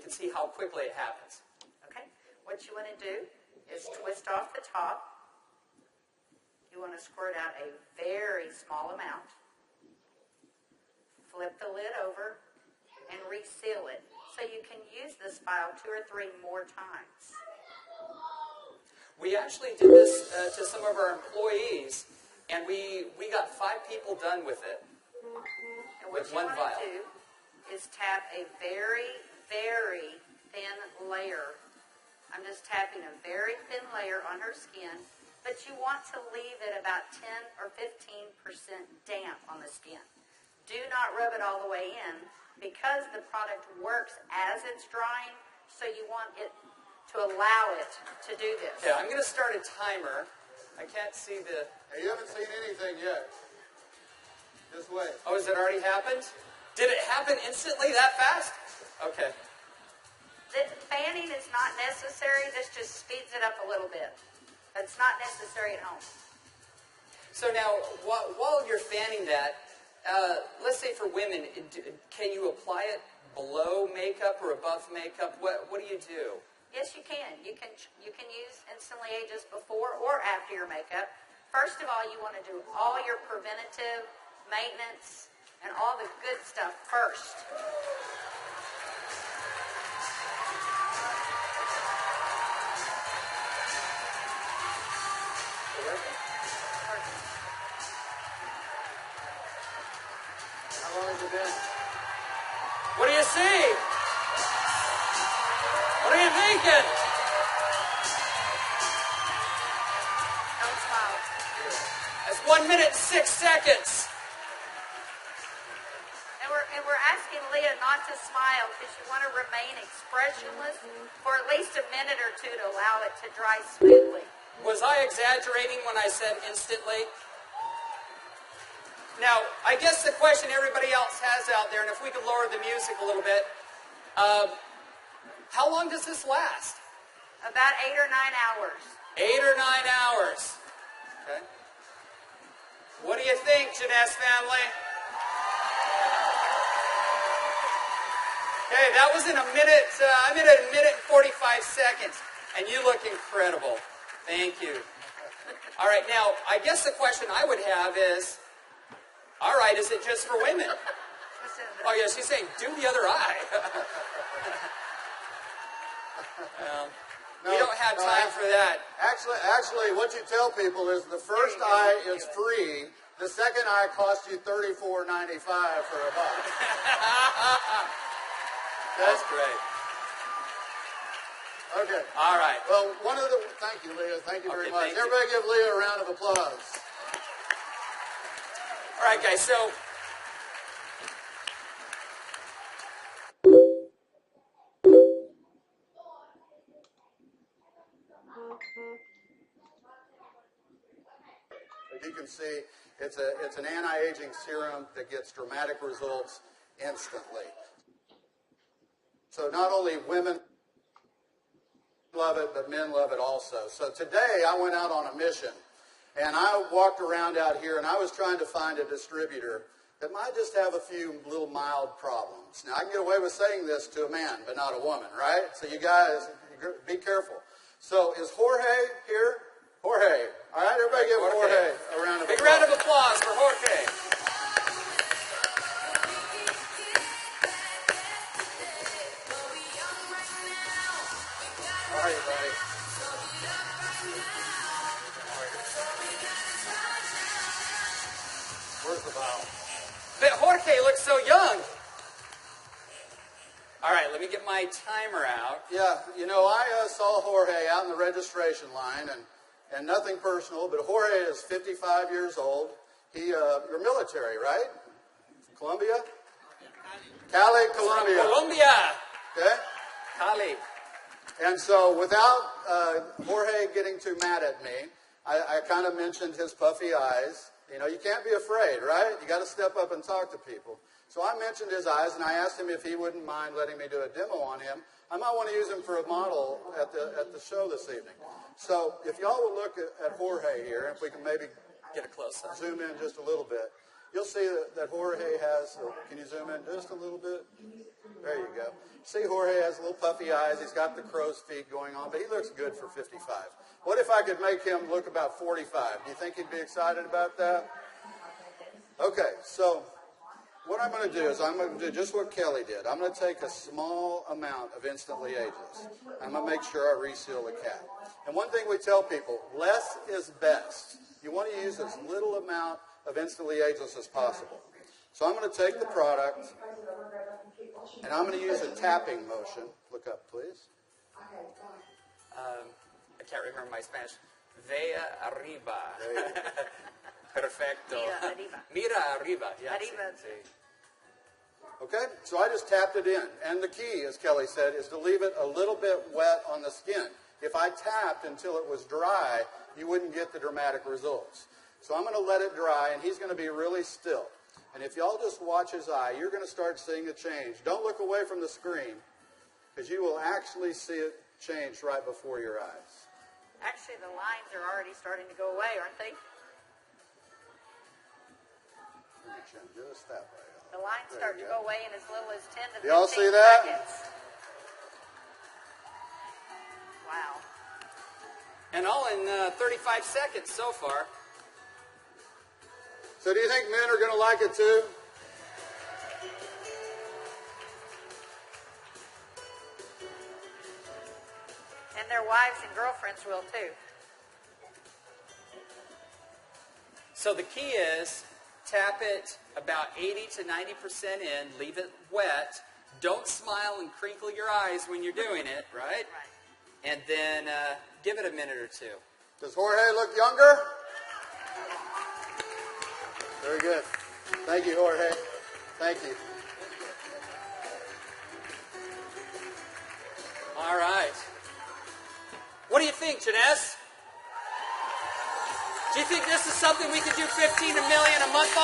can see how quickly it happens. Okay. What you want to do is twist off the top. You want to squirt out a very small amount. Flip the lid over and reseal it so you can use this file 2 or 3 more times. We actually did this to some of our employees, and we got 5 people done with it. And what you want to do is tap a very, very thin layer. I'm just tapping a very thin layer on her skin, but you want to leave it about 10 or 15% damp on the skin. Do not rub it all the way in because the product works as it's drying, so you want it to allow it to do this. Okay, I'm going to start a timer. I can't see the... Hey, you haven't seen anything yet. Just wait. Oh, has it already happened? Did it happen instantly that fast? Okay. The fanning is not necessary. This just speeds it up a little bit. It's not necessary at home. So now, while you're fanning that, let's say for women, can you apply it below makeup or above makeup? What do you do? Yes, you can. You can use Instantly Ageless before or after your makeup. First of all, you want to do all your preventative maintenance and all the good stuff first. How long has it been? What do you see? What are you thinking? Don't smile. That's 1 minute and 6 seconds. And we're asking Leah not to smile because you want to remain expressionless for at least a minute or 2 to allow it to dry smoothly. Was I exaggerating when I said instantly? Now, I guess the question everybody else has out there, and if we could lower the music a little bit, how long does this last? About 8 or 9 hours. 8 or 9 hours. Okay. What do you think, Janess family? Okay, that was in a minute. I'm at a minute and 45 seconds, and you look incredible. Thank you. All right, now, I guess the question I would have is, all right, is it just for women? Oh, yeah, she's saying, do the other eye. We don't have time for that. Actually, what you tell people is the first eye is free. The second eye costs you $34.95 for a buck. That's great. Okay. All right. Well, thank you, Leah. Thank you very much. Thank you. Everybody give Leah a round of applause. All right, guys, so as you can see, it's an anti-aging serum that gets dramatic results instantly. So not only women love it, but men love it also. So today I went out on a mission, and I walked around out here, and I was trying to find a distributor that might just have a few little mild problems. Now, I can get away with saying this to a man, but not a woman, right? So you guys, be careful. So is Jorge here? Jorge. All right, everybody give Jorge a round of applause. Big round of applause for Jorge. How are you, buddy? Where's the vial? But Jorge looks so young. All right, let me get my timer out. Yeah, you know, I saw Jorge out in the registration line, and nothing personal, but Jorge is 55 years old. You're military, right? Colombia? Cali, Colombia. Colombia. Okay? Cali. And so without Jorge getting too mad at me, I kind of mentioned his puffy eyes. You know, you can't be afraid, right? You got to step up and talk to people. So I mentioned his eyes, and I asked him if he wouldn't mind letting me do a demo on him. I might want to use him for a model at the show this evening. So if y'all will look at Jorge here, if we can maybe Get a close-up. zoom in just a little bit. you'll see that Jorge has, can you zoom in just a little bit? There you go. See, Jorge has little puffy eyes. He's got the crow's feet going on, but he looks good for 55. What if I could make him look about 45? Do you think he'd be excited about that? Okay, so what I'm going to do is I'm going to do just what Kelly did. I'm going to take a small amount of Instantly Ageless. I'm going to make sure I reseal the cap. And one thing we tell people, less is best. You want to use as little amount of Instantly Ageless as possible. So I'm going to take the product, and I'm going to use a tapping motion. Look up, please. I can't remember my Spanish. Vea arriba. Perfecto. Mira arriba. Mira arriba. Yeah, Arriba. Okay, so I just tapped it in. And the key, as Kelly said, is to leave it a little bit wet on the skin. If I tapped until it was dry, you wouldn't get the dramatic results. So I'm going to let it dry, and he's going to be really still. And if y'all just watch his eye, you're going to start seeing a change. Don't look away from the screen, because you will actually see it change right before your eyes. Actually, the lines are already starting to go away, aren't they? Just that way. The lines start to go away in as little as 10 to 15 Y'all see that? seconds. Wow. And all in 35 seconds so far. So do you think men are going to like it too? And their wives and girlfriends will too. So the key is tap it about 80 to 90% in, leave it wet. Don't smile and crinkle your eyes when you're doing it, right? Right. And then give it a minute or two. Does Jorge look younger? Very good. Thank you, Jorge. Thank you. All right. What do you think, Janess? Do you think this is something we could do 15 million a month on?